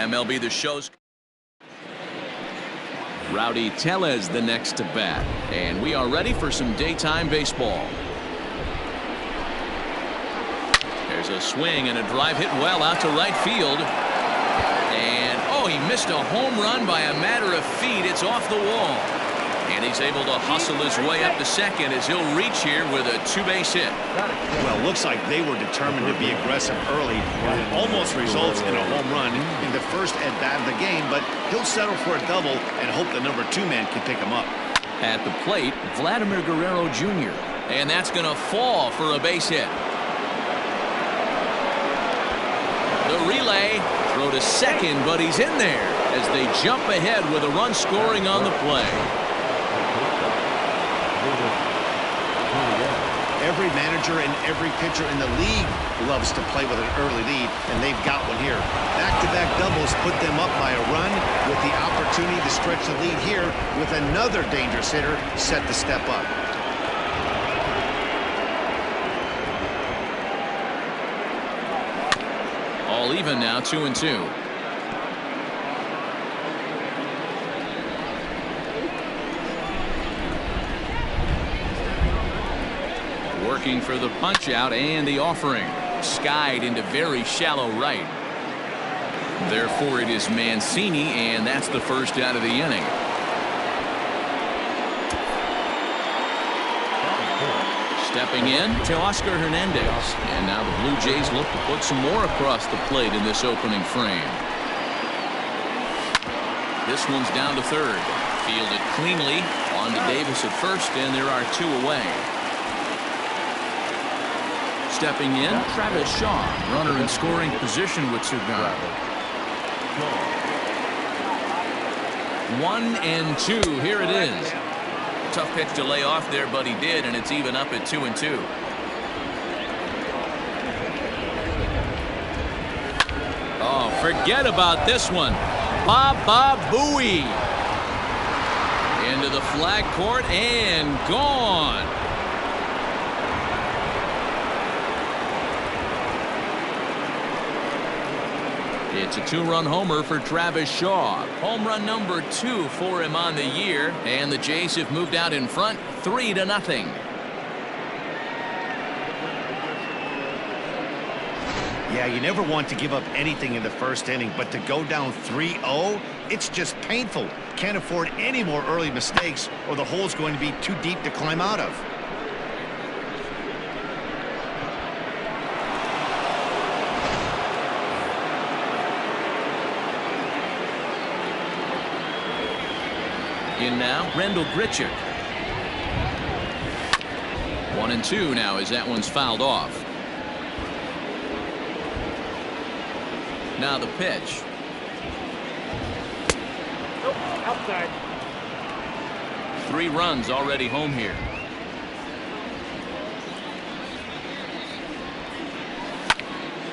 MLB The Show's Rowdy Tellez the next to bat, and we are ready for some daytime baseball. There's a swing and a drive hit well out to right field, and oh, he missed a home run by a matter of feet. It's off the wall, and he's able to hustle his way up to second as he'll reach here with a two-base hit. Well, looks like they were determined to be aggressive early. It almost results in a home run in the first at-bat of the game, but he'll settle for a double and hope the number 2 man can pick him up. At the plate, Vladimir Guerrero Jr., and that's going to fall for a base hit. The relay, throw to second, but he's in there as they jump ahead with a run scoring on the play. Every manager and every pitcher in the league loves to play with an early lead, and they've got one here. Back-to-back doubles put them up by a run with the opportunity to stretch the lead here with another dangerous hitter set to step up. All even now, 2-2. Working for the punch out and the offering. Skied into very shallow right. Therefore it is Mancini, and that's the first out of the inning. Stepping in to Oscar Hernandez, and now the Blue Jays look to put some more across the plate in this opening frame. This one's down to third. Fielded cleanly. On to Davis at first, and there are 2 away. Stepping in, Travis Shaw, runner in scoring position with Sugan. 1-2. Here it is. Tough pitch to lay off there, but he did, and it's even up at 2-2. Oh, forget about this one. Baba Booey. Into the flag court and gone. It's a 2-run homer for Travis Shaw. Home run number 2 for him on the year, and the Jays have moved out in front 3-0. Yeah, you never want to give up anything in the first inning, but to go down 3-0, it's just painful. Can't afford any more early mistakes, or the hole's going to be too deep to climb out of. In now, Rendell Grichuk. 1-2 now as that one's fouled off. Now the pitch. Outside. 3 runs already home here.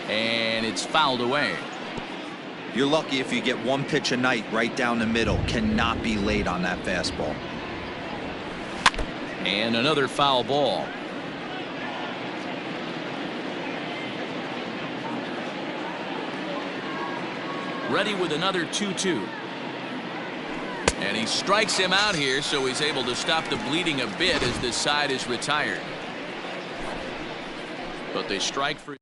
And it's fouled away. You're lucky if you get 1 pitch a night right down the middle. Cannot be late on that fastball. And another foul ball. Ready with another 2-2. And he strikes him out here, so he's able to stop the bleeding a bit as this side is retired. But they strike for.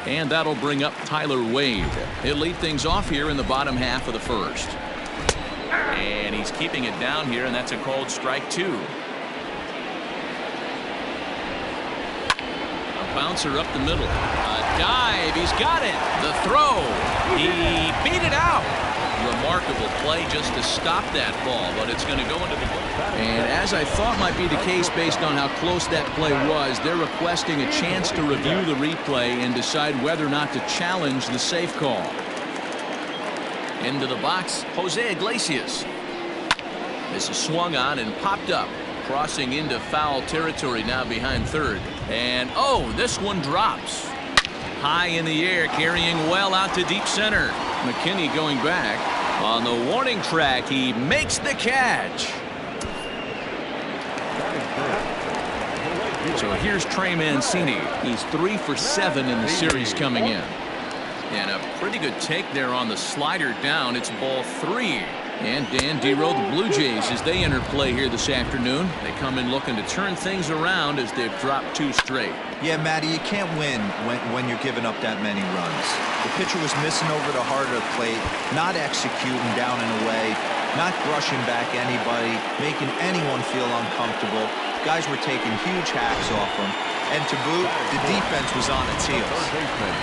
And that'll bring up Tyler Wade. He'll lead things off here in the bottom half of the first. And he's keeping it down here, and that's a called strike 2. A bouncer up the middle. A dive. He's got it. The throw. He beat it out. Remarkable play just to stop that ball, but it's going to go into the book. And as I thought might be the case based on how close that play was, they're requesting a chance to review the replay and decide whether or not to challenge the safe call. Into the box, Jose Iglesias. This is swung on and popped up, crossing into foul territory now behind third. And oh, this one drops. High in the air, carrying well out to deep center. McKinney going back. On the warning track, he makes the catch. So here's Trey Mancini. He's 3 for 7 in the series coming in. And a pretty good take there on the slider down. It's ball 3. And Dan Dero, the Blue Jays, as they enter play here this afternoon. They come in looking to turn things around as they've dropped 2 straight. Yeah, Matty, you can't win when you're giving up that many runs. The pitcher was missing over the heart of the plate, not executing down and away, not brushing back anybody, making anyone feel uncomfortable. Guys were taking huge hacks off him. And to boot, the defense was on its heels.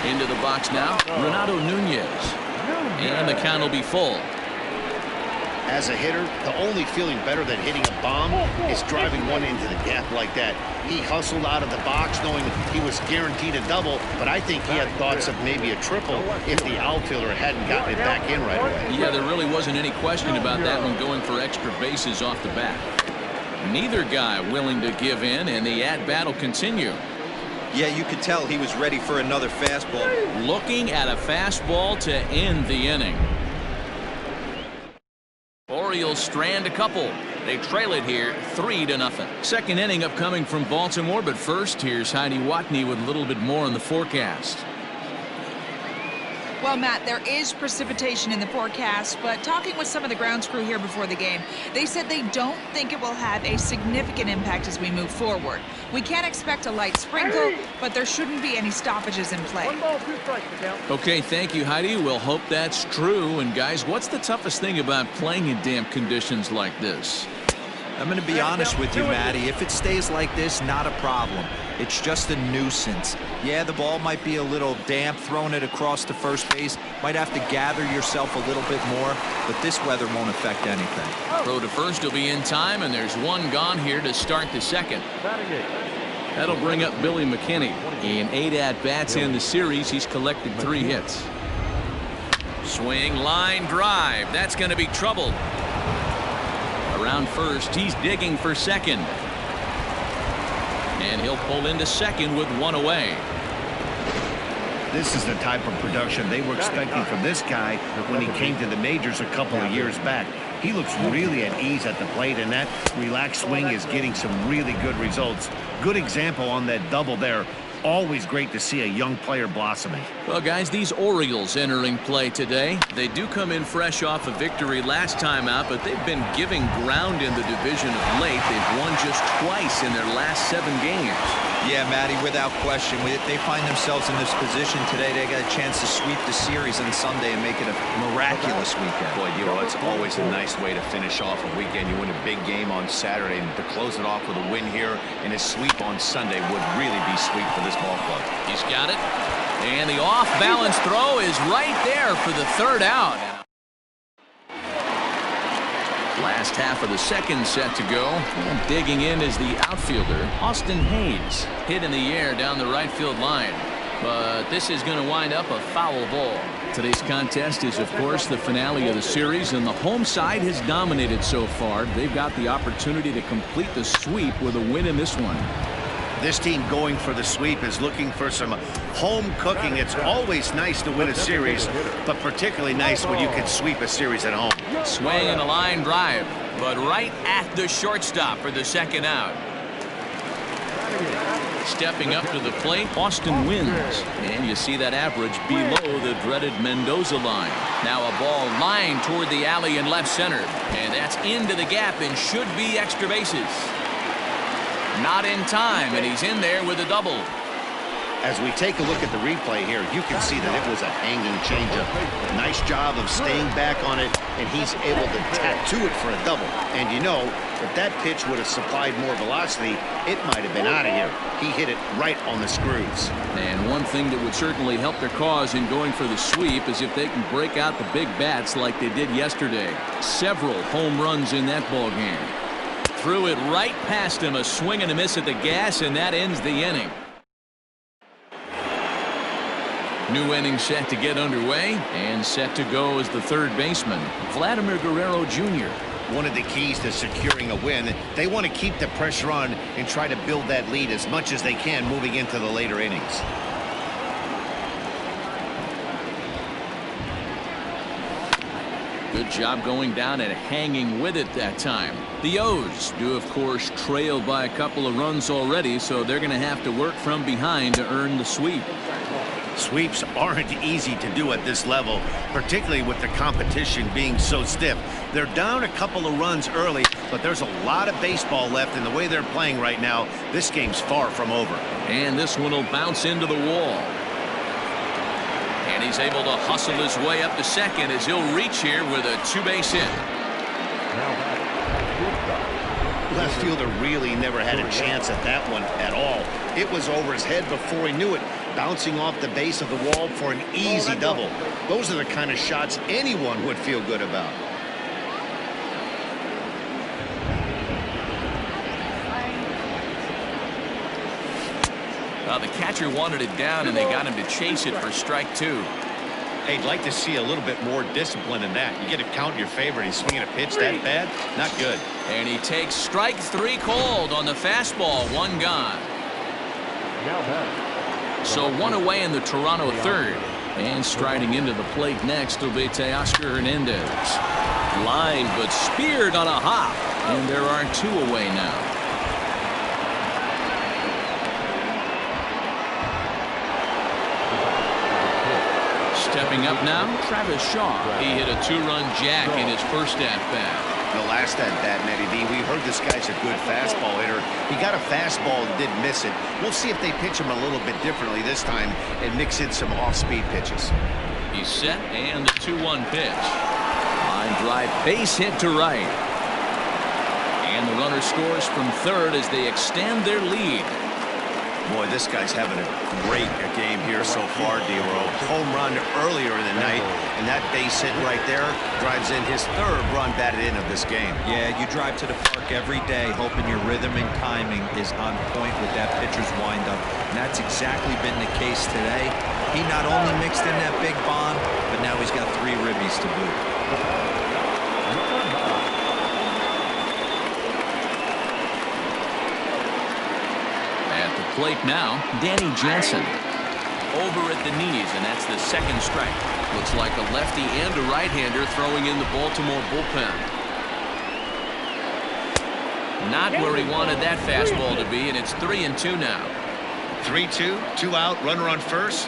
Into the box now, Renato Nunez. And the count will be full. As a hitter, the only feeling better than hitting a bomb is driving one into the gap like that. He hustled out of the box knowing he was guaranteed a double, but I think he had thoughts of maybe a triple if the outfielder hadn't gotten it back in right away. Yeah, there really wasn't any question about that one, going for extra bases off the bat. Neither guy willing to give in, and the at-bat will continue. Yeah, you could tell he was ready for another fastball. Looking at a fastball to end the inning. Orioles strand a couple. They trail it here 3-0. Second inning upcoming from Baltimore, but first here's Heidi Watney with a little bit more on the forecast. Well, Matt, there is precipitation in the forecast, but talking with some of the grounds crew here before the game, they said they don't think it will have a significant impact as we move forward. We can't expect a light sprinkle, but there shouldn't be any stoppages in play. 1 ball, 2 strikes, Miguel. Okay, thank you, Heidi. We'll hope that's true. And guys, what's the toughest thing about playing in damp conditions like this? I'm going to be honest with you, Matty. If it stays like this, not a problem. It's just a nuisance. Yeah, the ball might be a little damp, throwing it across to first base. Might have to gather yourself a little bit more, but this weather won't affect anything. Throw to first will be in time, and there's one gone here to start the second. That'll bring up Billy McKinney. In 8 at-bats in the series, he's collected 3 hits. Swing, line drive. That's going to be trouble. Around first, he's digging for second. And he'll pull into second with 1 away. This is the type of production they were expecting from this guy when he came to the majors a couple of years back. He looks really at ease at the plate, and that relaxed swing is getting some really good results. Good example on that double there. Always great to see a young player blossoming. Well, guys, these Orioles entering play today, they do come in fresh off a victory last time out, but they've been giving ground in the division of late. They've won just twice in their last 7 games. Yeah, Matty, without question. They find themselves in this position today. They got a chance to sweep the series on Sunday and make it a miraculous weekend. Boy, it's always a nice way to finish off a weekend. You win a big game on Saturday, and to close it off with a win here and a sweep on Sunday would really be sweet for this ball club. He's got it. And the off-balance throw is right there for the 3rd out. Last half of the second set to go. And digging in is the outfielder, Austin Hayes. Hit in the air down the right field line. But this is going to wind up a foul ball. Today's contest is, of course, the finale of the series, and the home side has dominated so far. They've got the opportunity to complete the sweep with a win in this one. This team going for the sweep is looking for some home cooking. It's always nice to win a series, but particularly nice when you can sweep a series at home. Swing and a line drive, but right at the shortstop for the 2nd out. Stepping up to the plate, Austin wins. And you see that average below the dreaded Mendoza line. Now a ball lined toward the alley in left center. And that's into the gap and should be extra bases. Not in time, and he's in there with a double. As we take a look at the replay here, you can see that it was a hanging changeup. Nice job of staying back on it, and he's able to tattoo it for a double. And you know, if that pitch would have supplied more velocity, it might have been out of here. He hit it right on the screws. And one thing that would certainly help their cause in going for the sweep is if they can break out the big bats like they did yesterday. Several home runs in that ball game. Threw it right past him, a swing and a miss at the gas, and that ends the inning. New inning set to get underway, and set to go is the 3rd baseman, Vladimir Guerrero Jr. One of the keys to securing a win, they want to keep the pressure on and try to build that lead as much as they can moving into the later innings. Good job going down and hanging with it that time. The O's do, of course, trail by a couple of runs already, so they're going to have to work from behind to earn the sweep. Sweeps aren't easy to do at this level, particularly with the competition being so stiff. They're down a couple of runs early, but there's a lot of baseball left in the way they're playing right now. This game's far from over. And this one will bounce into the wall. And he's able to hustle his way up to second as he'll reach here with a two-base hit. Left fielder really never had a chance at that one at all. It was over his head before he knew it, bouncing off the base of the wall for an easy double. Those are the kind of shots anyone would feel good about. The catcher wanted it down, and they got him to chase it for strike two. They'd like to see a little bit more discipline in that. You get a count in your favor, and he's swinging a pitch that bad? Not good. And he takes strike three called on the fastball. One gone. So one away in the Toronto third. And striding into the plate next will be Teoscar Hernandez. Lined but speared on a hop. And there are two away now. Stepping up now, Travis Shaw. He hit a two-run jack in his first at-bat. The last at-bat, Matty B, we heard this guy's a good fastball hitter. He got a fastball and did miss it. We'll see if they pitch him a little bit differently this time and mix in some off-speed pitches. He's set, and the 2-1 pitch. Line drive, base hit to right. And the runner scores from third as they extend their lead. Boy, this guy's having a great game here so far, D-Row. Home run earlier in the night, and that base hit right there drives in his third run batted in of this game. Yeah, you drive to the park every day hoping your rhythm and timing is on point with that pitcher's windup, and that's exactly been the case today. He not only mixed in that big bomb, but now he's got 3 ribbies to boot. Plate now, Danny Jansen. Over at the knees, and that's the second strike. Looks like a lefty and a right-hander throwing in the Baltimore bullpen. Not where he wanted that fastball to be, and it's 3-2 now. 3-2, 2 out, runner on first.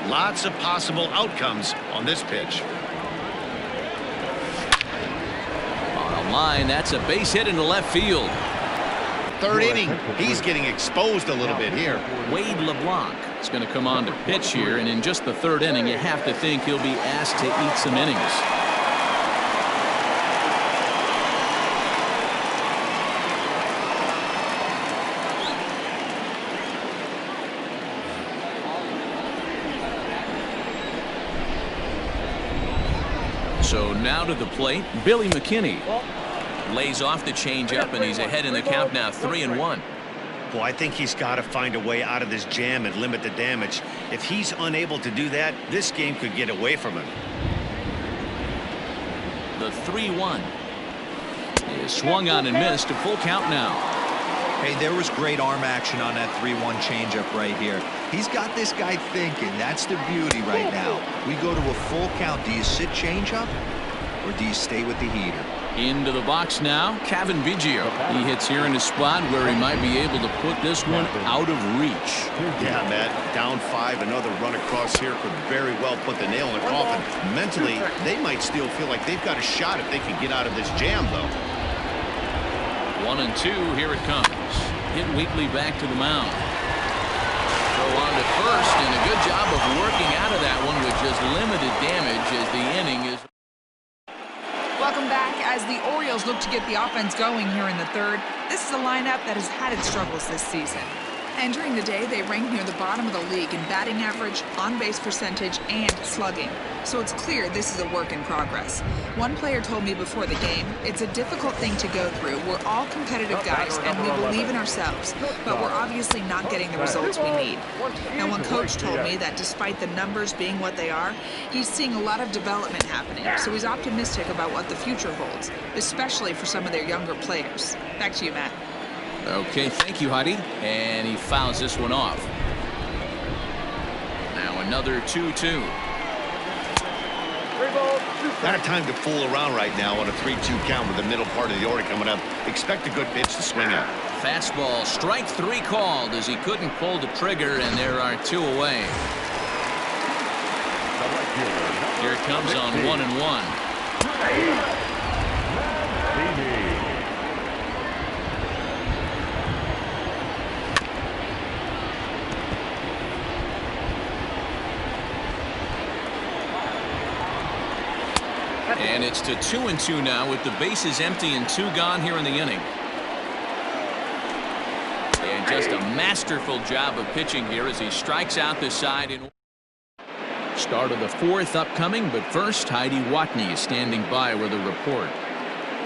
Lots of possible outcomes on this pitch. On a line, that's a base hit into left field. Third inning, he's getting exposed a little bit here. Wade LeBlanc is going to come on to pitch here, and in just the third inning, you have to think he'll be asked to eat some innings. So now to the plate, Billy McKinney. Lays off the changeup, and he's ahead in the count now, 3-1. Well, I think he's got to find a way out of this jam and limit the damage. If he's unable to do that, this game could get away from him. The 3-1 is swung on and missed. A full count now. Hey, there was great arm action on that 3-1 changeup right here. He's got this guy thinking. That's the beauty right now. We go to a full count. Do you sit changeup, or do you stay with the heater? Into the box now, Kevin Biggio. He hits here in a spot where he might be able to put this one out of reach. Yeah, Matt, down 5, another run across here could very well put the nail in the coffin. Mentally, they might still feel like they've got a shot if they can get out of this jam, though. 1-2, here it comes. Hit weakly back to the mound. Throw on to first, and a good job of working out of that one with just limited damage as the inning is. Welcome back. As the Orioles look to get the offense going here in the third, this is a lineup that has had its struggles this season. Entering the day, they rank near the bottom of the league in batting average, on-base percentage, and slugging. So it's clear this is a work in progress. One player told me before the game, it's a difficult thing to go through. We're all competitive guys, and we believe in ourselves, but we're obviously not getting the results we need. Now, one coach told me that despite the numbers being what they are, he's seeing a lot of development happening, so he's optimistic about what the future holds, especially for some of their younger players. Back to you, Matt. Okay, thank you, Heidi. And he fouls this one off. Now another 2-2. Not a time to fool around right now on a 3-2 count with the middle part of the order coming up. Expect a good pitch to swing at. Fastball, strike 3 called as he couldn't pull the trigger, and there are 2 away. comes on 1-1. And it's to 2-2 now with the bases empty and 2 gone here in the inning. And just a masterful job of pitching here as he strikes out the side. Start of the 4th upcoming, but first Heidi Watney is standing by with a report.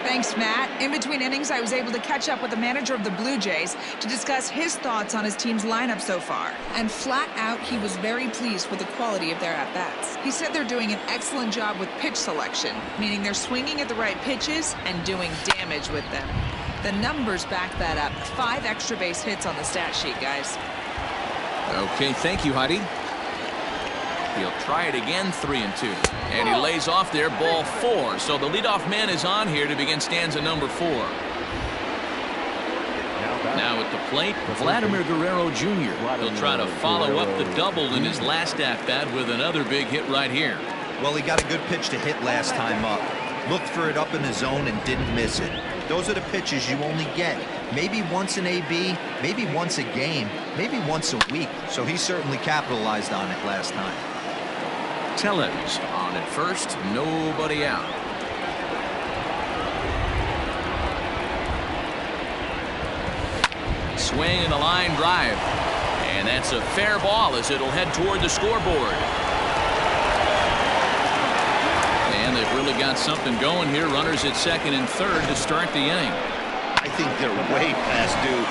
Thanks, Matt. In between innings, I was able to catch up with the manager of the Blue Jays to discuss his thoughts on his team's lineup so far. And flat out, he was very pleased with the quality of their at-bats. He said they're doing an excellent job with pitch selection, meaning they're swinging at the right pitches and doing damage with them. The numbers back that up. 5 extra base hits on the stat sheet, guys. Okay, thank you, Heidi. He'll try it again, 3-2. And he lays off there, ball 4. So the leadoff man is on here to begin stanza number 4. Now at the plate, Vladimir Guerrero Jr. He'll try to follow up the double in his last at-bat with another big hit right here. Well, he got a good pitch to hit last time up. Looked for it up in the zone and didn't miss it. Those are the pitches you only get. Maybe once an AB, maybe once a game, maybe once a week. So he certainly capitalized on it last time. Tellez on at first, nobody out. Swing and a line drive. And that's a fair ball as it'll head toward the scoreboard. And they've really got something going here. Runners at 2nd and 3rd to start the inning. I think they're way past due.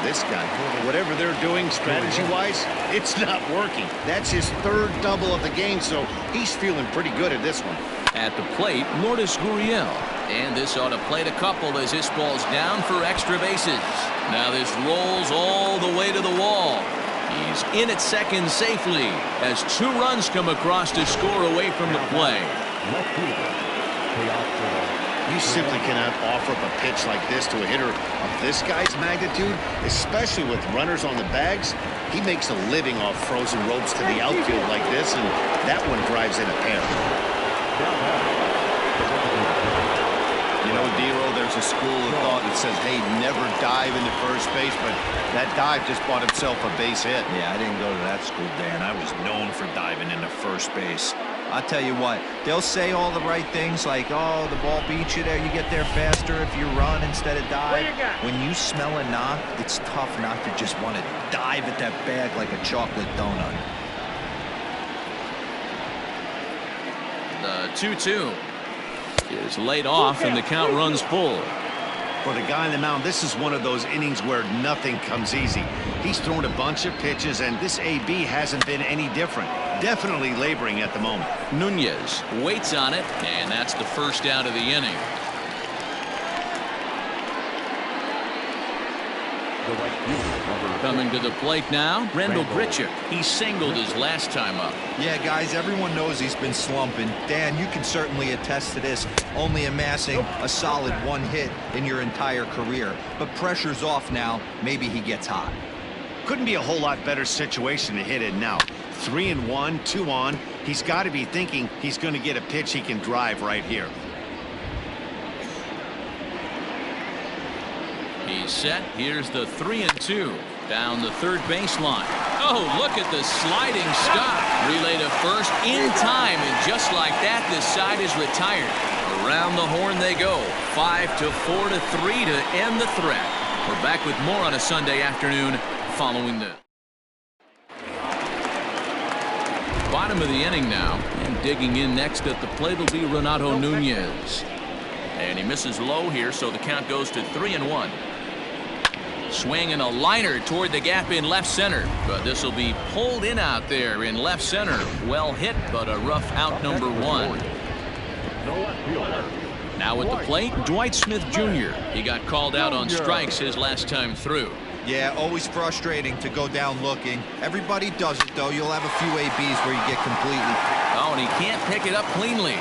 This guy, whatever they're doing strategy-wise, it's not working. That's his 3rd double of the game, so he's feeling pretty good at this one. At the plate, Lourdes Gurriel. And this ought to plate a couple as this ball's down for extra bases. Now this rolls all the way to the wall. He's in at 2nd safely as 2 runs come across to score away from the play. You simply cannot offer up a pitch like this to a hitter of this guy's magnitude, especially with runners on the bags. He makes a living off frozen ropes to the outfield like this, and that one drives in a pair. You know, Dero, there's a school of thought that says, hey, never dive into first base, but that dive just bought himself a base hit. Yeah, I didn't go to that school, Dan. I was known for diving into first base. I'll tell you what, they'll say all the right things like, oh, the ball beats you there, you get there faster if you run instead of dive. When you smell a knock, it's tough not to just want to dive at that bag like a chocolate donut. The 2-2 is laid off and the count runs full. For the guy on the mound, this is one of those innings where nothing comes easy. He's thrown a bunch of pitches, and this AB hasn't been any different. Definitely laboring at the moment. Nunez waits on it, and that's the first out of the inning. Coming to the plate now, Randall Grichuk. He singled his last time up. Yeah, guys, everyone knows he's been slumping. Dan, you can certainly attest to this, only amassing a solid 1 hit in your entire career. But pressure's off now. Maybe he gets hot. Couldn't be a whole lot better situation to hit in now. 3-1, 2 on. He's got to be thinking he's going to get a pitch he can drive right here. He's set. Here's the 3-2 down the 3rd baseline. Oh, look at the sliding stop. Relay to first in time, and just like that, this side is retired. Around the horn they go. 5-4 to 3 to end the threat. We're back with more on a Sunday afternoon following this. Bottom of the inning now, and digging in next at the plate will be Renato Nunez. And he misses low here, so the count goes to 3-1. Swing and a liner toward the gap in left center, but this will be pulled in out there in left center. Well hit, but a rough out number 1. Now at the plate, Dwight Smith Jr. He got called out on strikes his last time through. Yeah, always frustrating to go down looking. Everybody does it, though. You'll have a few ABs where you get completely. Oh, and he can't pick it up cleanly.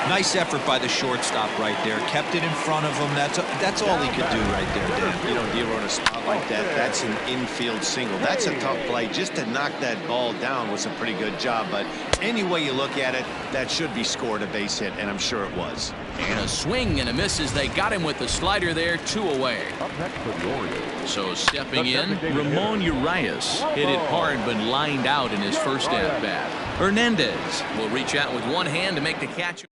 Nice effort by the shortstop right there. Kept it in front of him. That's all he could do right there, Dan. You know, Dero, in a spot like that, that's an infield single. That's a tough play. Just to knock that ball down was a pretty good job. But any way you look at it, that should be scored a base hit, and I'm sure it was. And a swing and a miss as they got him with the slider there, 2 away. So stepping in, Ramon Urias hit it hard but lined out in his first at-bat. Hernandez will reach out with one hand to make the catch.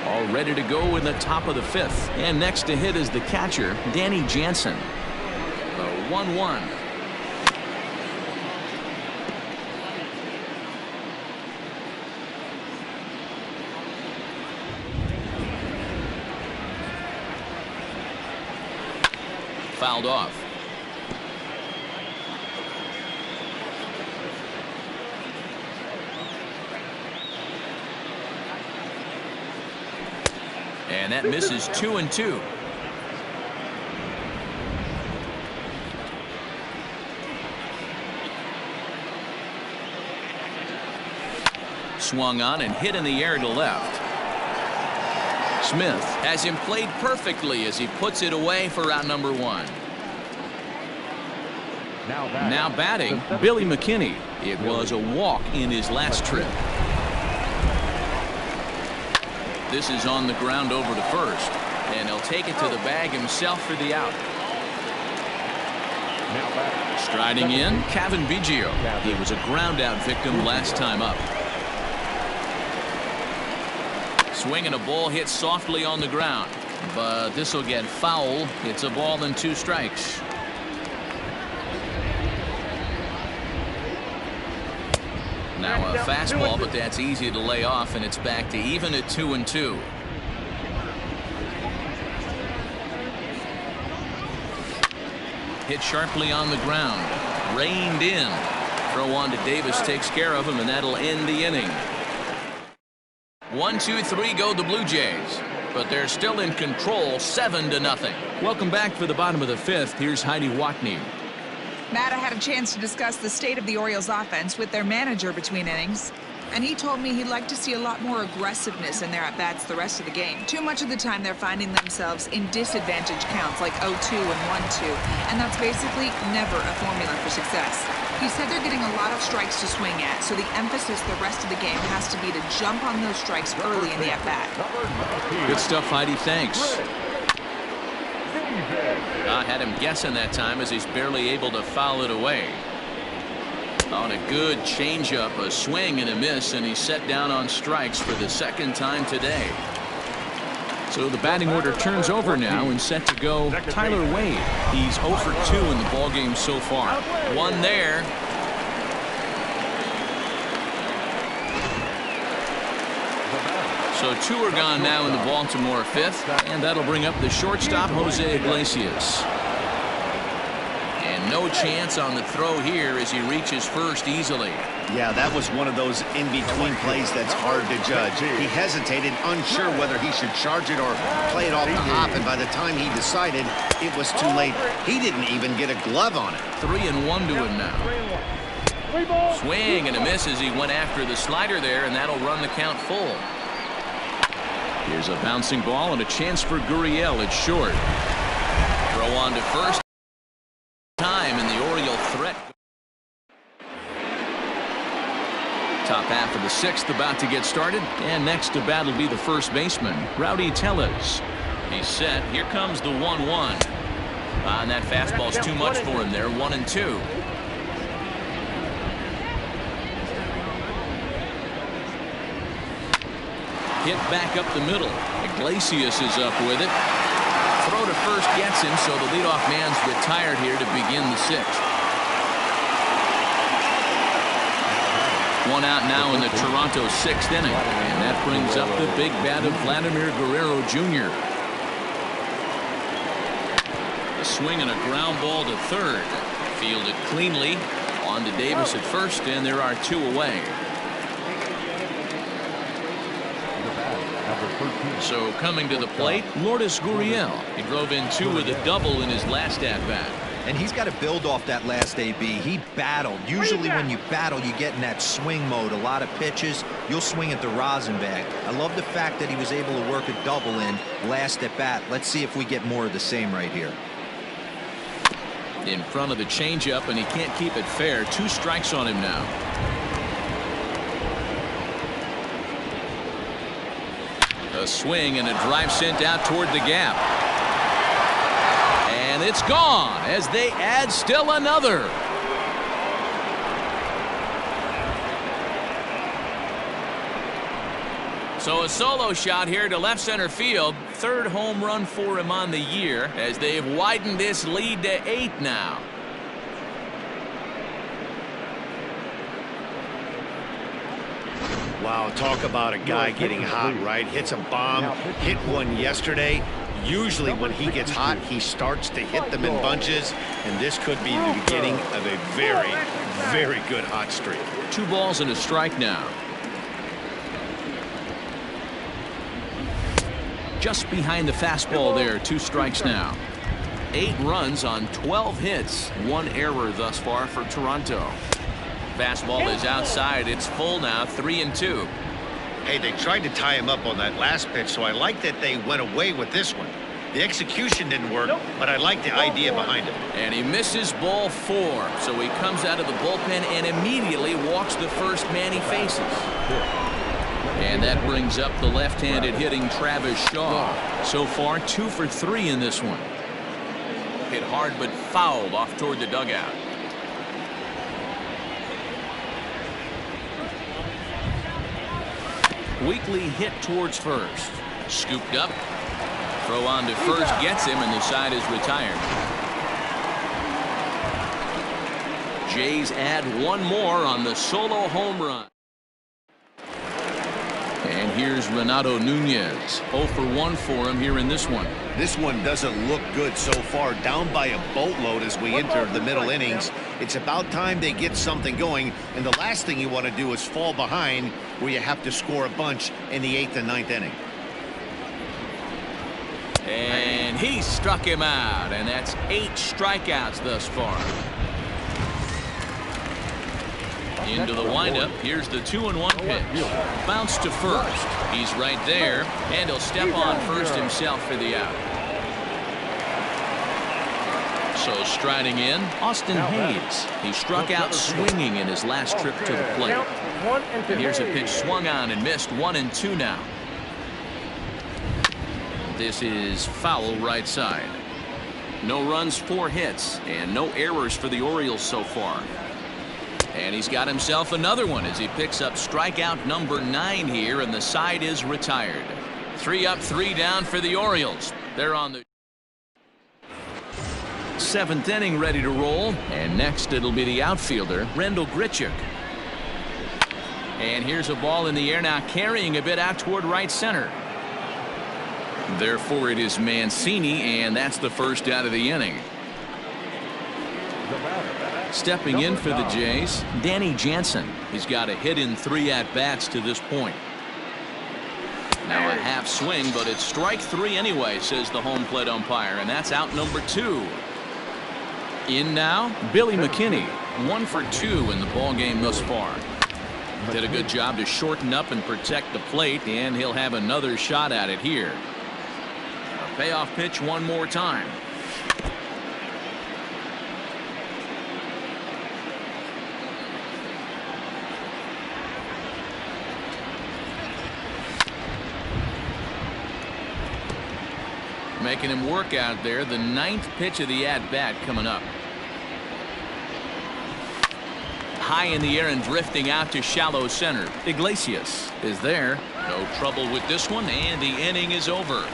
All ready to go in the top of the 5th. And next to hit is the catcher, Danny Jansen. The 1-1. Fouled off. And that misses 2-2. Swung on and hit in the air to left. Smith has him played perfectly as he puts it away for out number 1. Now batting, Billy McKinney. It was a walk in his last trip. This is on the ground over to first, and he'll take it to the bag himself for the out. Striding in, Kevin Biggio. He was a ground out victim last time up. Swing and a ball hit softly on the ground, but this will get foul. It's a ball and 2 strikes. Now a fastball, but that's easy to lay off, and it's back to even at 2-2. Hit sharply on the ground, reined in. Throw on to Davis takes care of him, and that'll end the inning. 1-2-3 go the Blue Jays, but they're still in control, 7-0. Welcome back for the bottom of the 5th. Here's Heidi Watney. Matt, I had a chance to discuss the state of the Orioles offense with their manager between innings, and he told me he'd like to see a lot more aggressiveness in their at-bats the rest of the game. Too much of the time they're finding themselves in disadvantage counts like 0-2 and 1-2, and that's basically never a formula for success. He said they're getting a lot of strikes to swing at, so the emphasis the rest of the game has to be to jump on those strikes early in the at-bat. Good stuff, Heidi. Thanks. I had him guessing that time as he's barely able to foul it away. On a good changeup, a swing and a miss, and he's set down on strikes for the 2nd time today. So the batting order turns over now and set to go Tyler Wade. He's 0 for 2 in the ballgame so far. 1 there. So 2 are gone now in the Baltimore 5th, and that'll bring up the shortstop, Jose Iglesias. And no chance on the throw here as he reaches first easily. Yeah, that was one of those in-between plays that's hard to judge. He hesitated, unsure whether he should charge it or play it off the hop, and by the time he decided, it was too late. He didn't even get a glove on it. 3-1 to him now. Swing and a miss as he went after the slider there, and that'll run the count full. Here's a bouncing ball and a chance for Gurriel at short. Throw on to first. Time and the Oriole threat. Top half of the 6th about to get started, and next to bat will be the first baseman, Rowdy Tellez. He's set. Here comes the 1-1. And that fastball's too much for him there. 1-2. Hit back up the middle. Iglesias is up with it. Throw to first gets him, so the leadoff man's retired here to begin the 6th. 1 out now in the Toronto 6th inning, and that brings up the big bat of Vladimir Guerrero Jr. A swing and a ground ball to third. Fielded cleanly. On to Davis at first, and there are 2 away. So coming to the plate, Lourdes Gurriel. He drove in 2 with a double in his last at-bat. And he's got to build off that last AB. He battled. Usually when you battle, you get in that swing mode. A lot of pitches, you'll swing at the rosin bag. I love the fact that he was able to work a double in last at bat. Let's see if we get more of the same right here. In front of the changeup, and he can't keep it fair. 2 strikes on him now. A swing and a drive sent out toward the gap. And it's gone as they add still another. So a solo shot here to left center field. 3rd home run for him on the year as they've widened this lead to 8 now. Wow, talk about a guy getting hot, right? Hits a bomb, hit one yesterday. Usually when he gets hot, he starts to hit them in bunches, and this could be the beginning of a very, very good hot streak. 2 balls and a strike now. Just behind the fastball there. 2 strikes now. 8 runs on 12 hits. 1 error thus far for Toronto. Fastball is outside. It's full now. 3-2. Hey, they tried to tie him up on that last pitch, so I like that they went away with this one. The execution didn't work, but I like the idea behind it. And he misses ball 4. So he comes out of the bullpen and immediately walks the first man he faces. And that brings up the left-handed hitting Travis Shaw. So far 2 for 3 in this one. Hit hard but fouled off toward the dugout. Weekly hit towards first. Scooped up. Throw on to first gets him, and the side is retired. Jays add 1 more on the solo home run. And here's Renato Nunez. 0 for 1 for him here in this one. This one doesn't look good so far. Down by a boatload as we enter the middle innings. It's about time they get something going. And the last thing you want to do is fall behind where you have to score a bunch in the 8th and 9th inning. And he struck him out. And that's 8 strikeouts thus far. Into the windup. Here's the 2-1 pitch. Bounce to first. He's right there, and he'll step on first himself for the out. So striding in, Austin Hayes. He struck out swinging in his last trip to the plate. And here's a pitch swung on and missed. 1-2 now. This is foul right side. No runs, 4 hits, and no errors for the Orioles so far. And he's got himself another one as he picks up strikeout number 9 here, and the side is retired. 3 up, 3 down for the Orioles. They're on the 7th inning, ready to roll. And next it'll be the outfielder, Rendell Grichuk. And here's a ball in the air now, carrying a bit out toward right center. Therefore it is Mancini, and that's the first out of the inning. Stepping in for the Jays, Danny Jansen. He's got a hit in 3 at-bats to this point. Now a half swing, but it's strike 3 anyway, says the home plate umpire, and that's out number 2. In now, Billy McKinney. 1 for 2 in the ballgame thus far. Did a good job to shorten up and protect the plate, and he'll have another shot at it here. A payoff pitch one more time. Making him work out there. The 9th pitch of the at-bat coming up. High in the air and drifting out to shallow center. Iglesias is there. No trouble with this one, and the inning is over.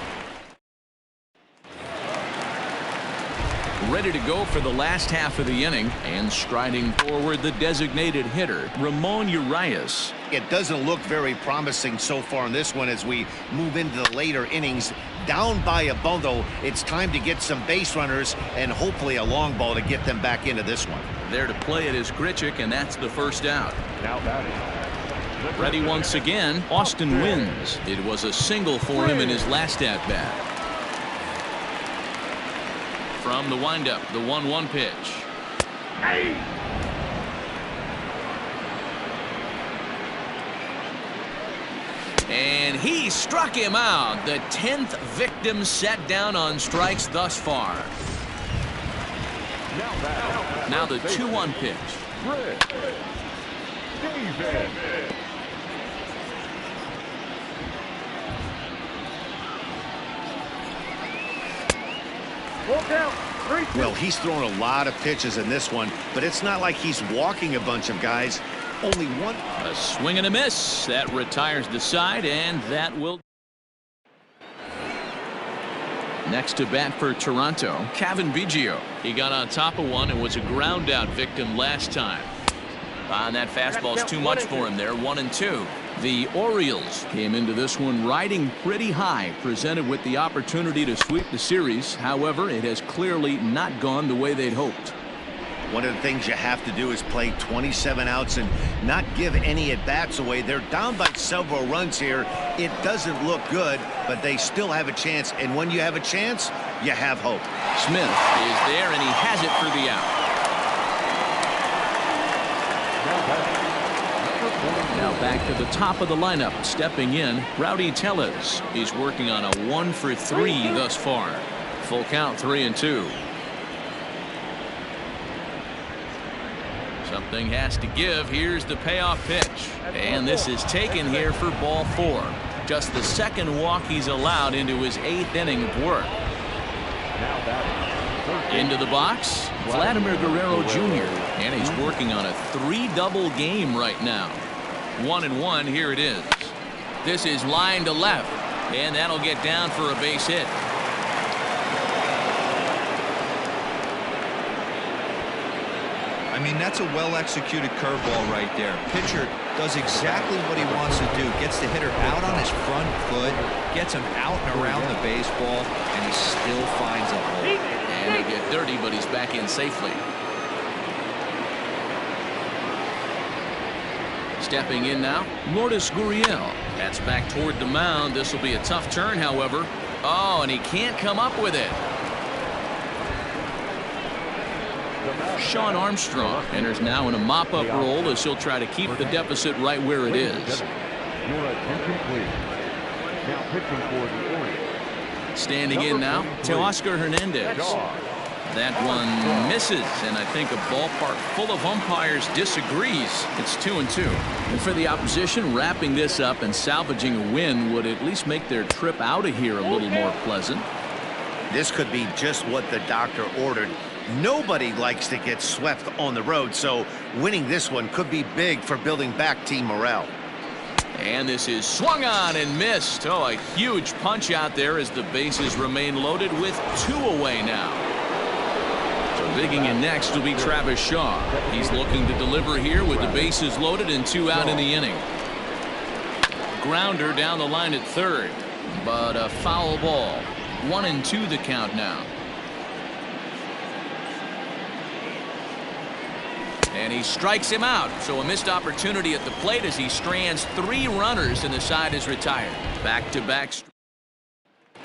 Ready to go for the last half of the inning, and striding forward the designated hitter, Ramon Urias. It doesn't look very promising so far in this one as we move into the later innings. Down by a bundle, it's time to get some base runners and hopefully a long ball to get them back into this one. There to play it is Grichuk, and that's the first out. Now batting. Ready once again, Austin Wynns. It was a single for him in his last at-bat. from the windup, the 1-1 pitch. And he struck him out. The 10th victim set down on strikes thus far. Now the 2-1 pitch. Well, he's thrown a lot of pitches in this one, but it's not like he's walking a bunch of guys. Only one. A swing and a miss. That retires the side, and that will. Next to bat for Toronto, Kevin Biggio. He got on top of one and was a ground out victim last time. And that fastball's too much for him there. 1-2. The Orioles came into this one riding pretty high, presented with the opportunity to sweep the series. However, it has clearly not gone the way they'd hoped. One of the things you have to do is play 27 outs and not give any at-bats away. They're down by several runs here. It doesn't look good, but they still have a chance. And when you have a chance, you have hope. Smith is there, and he has it for the out. Now back to the top of the lineup. Stepping in, Rowdy Tellez. He's working on a 1-for-3 thus far. Full count, 3-2. Something has to give. Here's the payoff pitch. And this is taken here for ball 4. Just the second walk he's allowed into his 8th inning of work. Into the box, Vladimir Guerrero Jr. And he's working on a 3-double game right now. 1-1, here it is. This is line to left, and that'll get down for a base hit. I mean, that's a well-executed curveball right there. Pitcher does exactly what he wants to do. Gets the hitter out on his front foot, gets him out and around the baseball, and he still finds a hole. And he'll get dirty, but he's back in safely. Stepping in now, Lourdes Gurriel. That's back toward the mound. This will be a tough turn, however. Oh, and he can't come up with it. Sean Armstrong enters now in a mop-up role as he'll try to keep the deficit right where it is. Standing in now, Teoscar Hernandez. That one misses, and I think a ballpark full of umpires disagrees. It's 2-2. And for the opposition, wrapping this up and salvaging a win would at least make their trip out of here a little more pleasant. This could be just what the doctor ordered. Nobody likes to get swept on the road, so winning this one could be big for building back team morale. And this is swung on and missed. Oh, a huge punch out there as the bases remain loaded with 2 away now. So digging in next will be Travis Shaw. He's looking to deliver here with the bases loaded and 2 out in the inning. Grounder down the line at third, but a foul ball. 1-2 the count now. And he strikes him out. So a missed opportunity at the plate as he strands 3 runners and the side is retired. Back-to-back.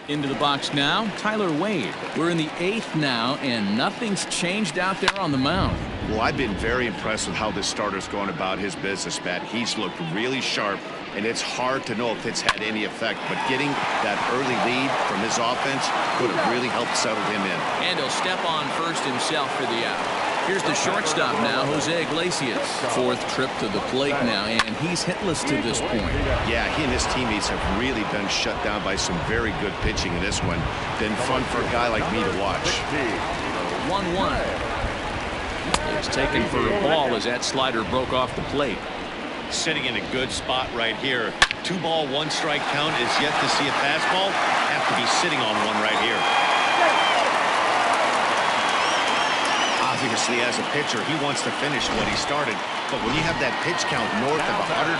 Into the box now, Tyler Wade. We're in the 8th now, and nothing's changed out there on the mound. Well, I've been very impressed with how this starter's going about his business, Matt. He's looked really sharp, and it's hard to know if it's had any effect, but getting that early lead from his offense could have really helped settle him in. And he'll step on first himself for the out. Here's the shortstop now, Jose Iglesias. 4th trip to the plate now, and he's hitless to this point. Yeah, he and his teammates have really been shut down by some very good pitching in this one. Been fun for a guy like me to watch. 1-1. It's taken for a ball as that slider broke off the plate. Sitting in a good spot right here. 2-ball, 1-strike count is yet to see a fastball. Have to be sitting on one right here. Obviously, as a pitcher, he wants to finish what he started. But when you have that pitch count north of 115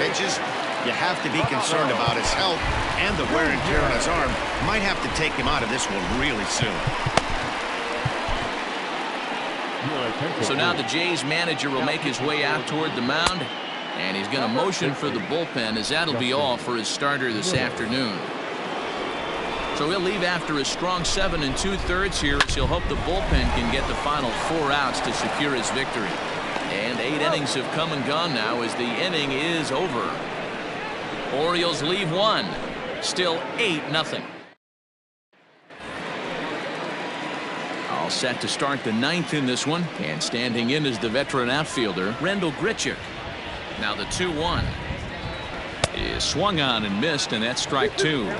pitches, you have to be concerned about his health and the wear and tear on his arm. Might have to take him out of this one really soon. So now the Jays manager will make his way out toward the mound, and he's going to motion for the bullpen, as that'll be all for his starter this afternoon. So he'll leave after a strong 7 2/3 here, as he'll hope the bullpen can get the final 4 outs to secure his victory. And 8 innings have come and gone now as the inning is over. Orioles leave 1. Still 8-0. All set to start the 9th in this one. And standing in is the veteran outfielder, Randal Grichuk. Now the 2-1 is swung on and missed, and that's strike 2.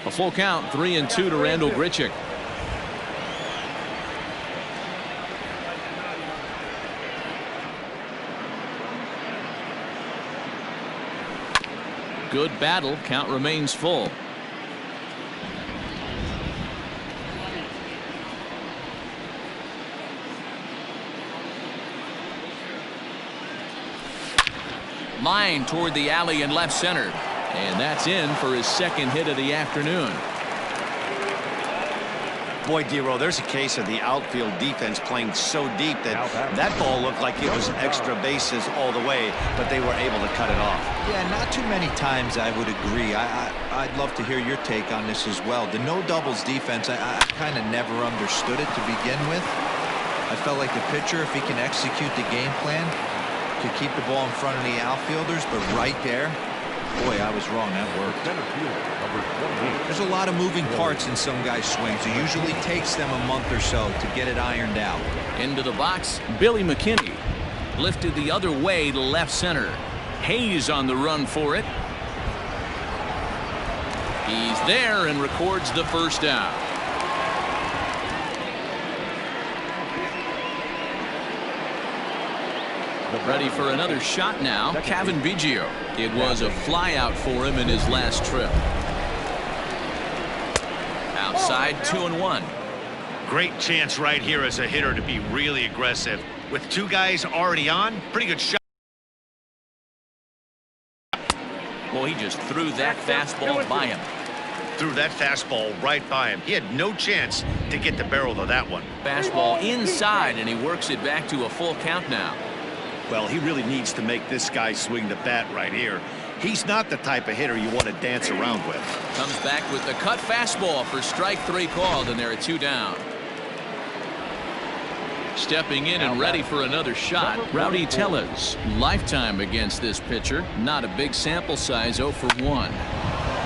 A full count, 3-2 to Randal Grichuk. Good battle. Count remains full. Line toward the alley in left center. And that's in for his second hit of the afternoon. Boy, D-Row, there's a case of the outfield defense playing so deep that that ball looked like it was extra bases all the way, but they were able to cut it off. Yeah, not too many times I would agree. I'd love to hear your take on this as well. The no doubles defense, I kind of never understood it to begin with. I felt like the pitcher, if he can execute the game plan, could keep the ball in front of the outfielders, but right there, boy, I was wrong. That worked. There's a lot of moving parts in some guys' swings. It usually takes them a month or so to get it ironed out. Into the box, Billy McKinney. Lifted the other way to left center. Hayes on the run for it. He's there and records the first out. Ready for another shot now. Kevin Biggio. It was a flyout for him in his last trip. Outside, 2-1. Great chance right here as a hitter to be really aggressive. With 2 guys already on, pretty good shot. Well, he just threw that fastball by him. Threw that fastball right by him. He had no chance to get the barrel of that one. Fastball inside, and he works it back to a full count now. Well, he really needs to make this guy swing the bat right here. He's not the type of hitter you want to dance around with. Comes back with the cut fastball for strike 3 called, and there are 2 down. Stepping in and ready for another shot, Rowdy Tellez. Lifetime against this pitcher. Not a big sample size, 0 for 1.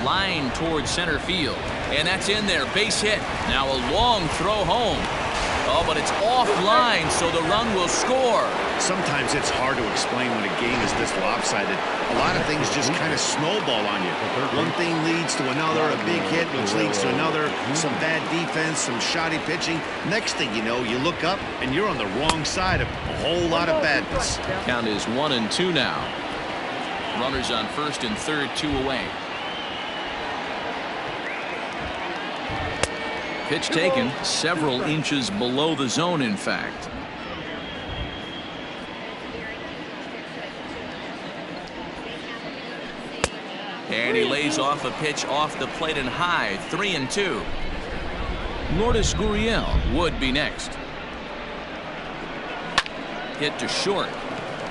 Line towards center field, and that's in there. Base hit. Now a long throw home. Oh, but it's offline, so the run will score. Sometimes it's hard to explain when a game is this lopsided. A lot of things just kind of snowball on you. One thing leads to another, a big hit, which leads to another, some bad defense, some shoddy pitching. Next thing you know, you look up, and you're on the wrong side of a whole lot of badness. Count is 1-2 now. Runners on first and third, 2 away. Pitch taken several inches below the zone, in fact. And he lays off a pitch off the plate and high, 3-2. Lourdes Gurriel would be next. Hit to short.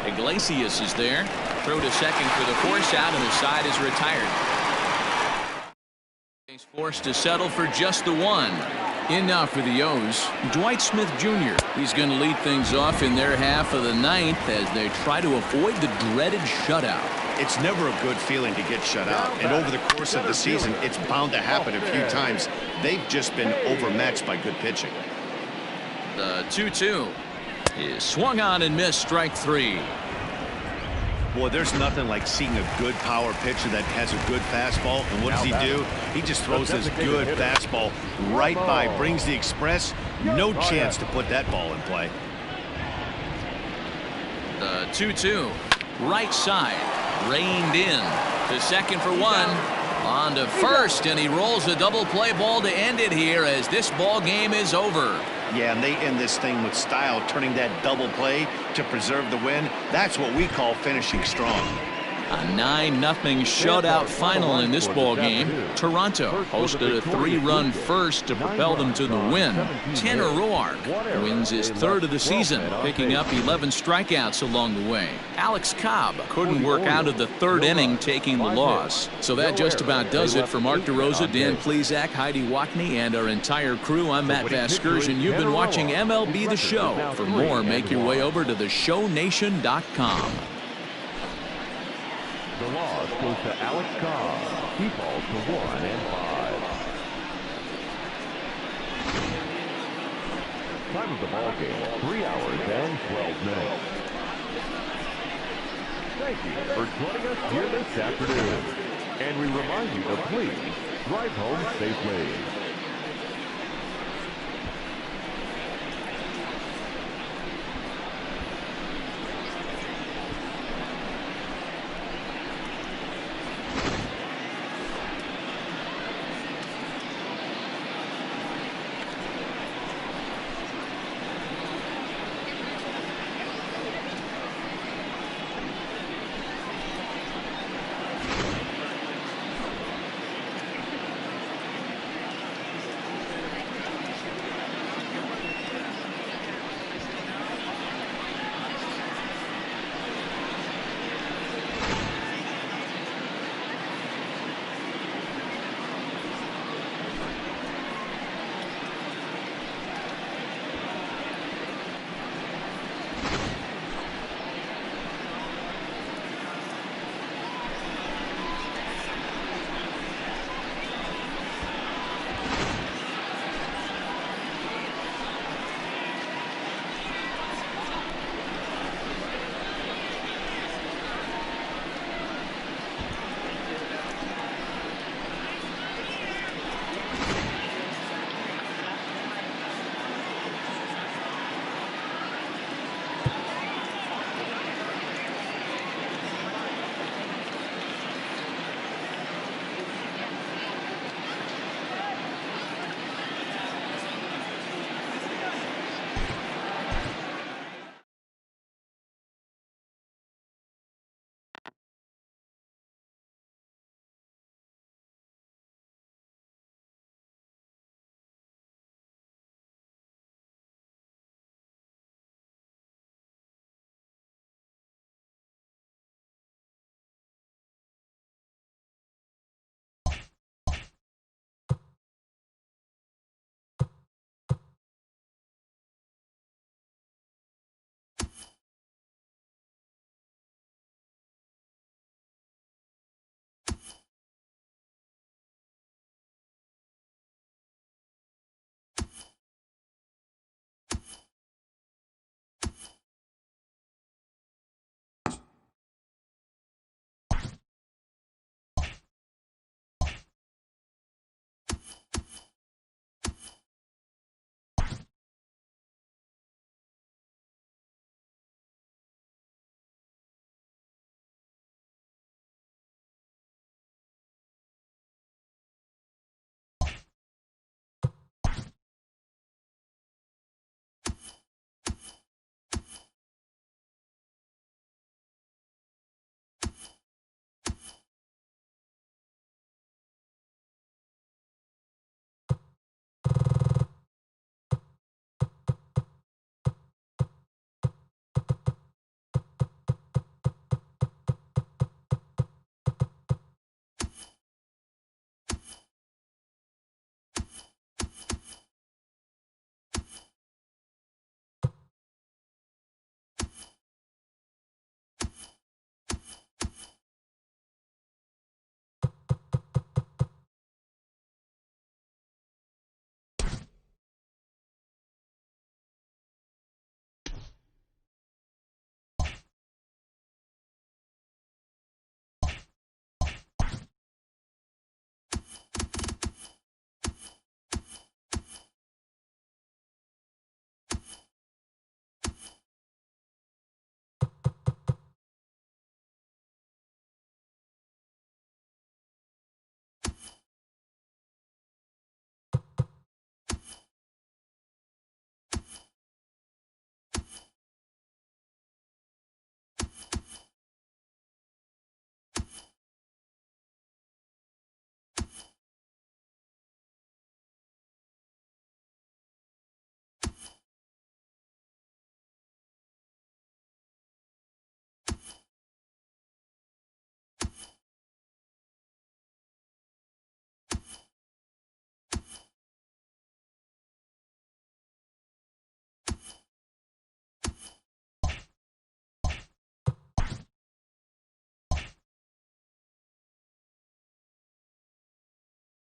Iglesias is there. Throw to second for the force out, and the side is retired. He's forced to settle for just the 1. In now for the O's, Dwight Smith Jr. He's going to lead things off in their half of the 9th as they try to avoid the dreaded shutout. It's never a good feeling to get shut out, and over the course of the season, it's bound to happen a few times. They've just been overmatched by good pitching. The 2-2 is swung on and missed, strike 3. Boy, there's nothing like seeing a good power pitcher that has a good fastball. And what does he do? He just throws this good fastball right by, brings the express. No chance to put that ball in play. The 2-2, right side, reined in to second for 1. On to first, and he rolls a double play ball to end it here as this ball game is over. Yeah, and they end this thing with style, turning that double play to preserve the win. That's what we call finishing strong. A 9-0 shutout final in this ball game. Toronto hosted a 3-run first to propel them to the win. Tanner Roark wins his 3rd of the season, picking up 11 strikeouts along the way. Alex Cobb couldn't work out of the 3rd inning, taking the loss. So that just about does it for Mark DeRosa, Dan Plesac, Heidi Watney, and our entire crew. I'm Matt Vasgersian. You've been watching MLB The Show. For more, make your way over to theshownation.com. The loss goes to Alex Cobb. He falls to 1 and 5. Time of the ball game, 3 hours and 12 minutes. Thank you for joining us here this afternoon. And we remind you to please drive home safely.